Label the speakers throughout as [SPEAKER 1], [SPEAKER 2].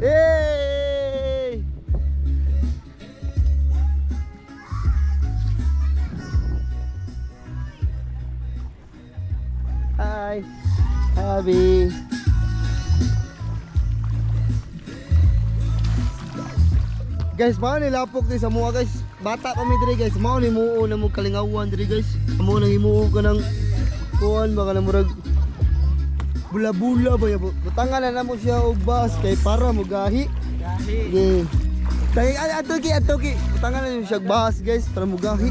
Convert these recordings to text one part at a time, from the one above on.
[SPEAKER 1] Hey! Hi, Abby. Guys, mao ni lapok di sa mua guys. Bata kami diri guys. Mao ni muo na mo kalingawan diri guys. Amo nang himuo ka ng kuan baka na murag bula-bula ba ya. Butangan na namo siya og bus kay para mo gahi. Gahi. Tay atoki. Butangan na siya og bus guys para mo gahi.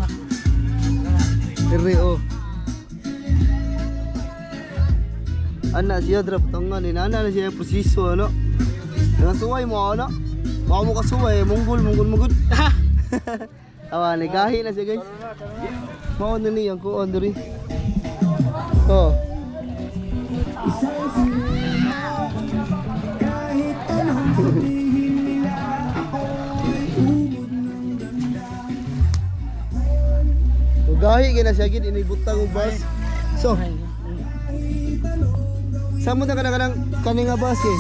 [SPEAKER 1] Diri oh. Ana siya dra butangan ni nana na siya prosiso ano. Nga suway mo ano. Baka mo kasuway, munggol. Awa, nagahi na siya guys. Mao na niya ko on diri. Oh. Gahi gina siya gid inibutang og bus. So. Samo na kanang kaninga bus eh.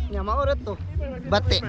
[SPEAKER 1] Nya maurat to. Bate.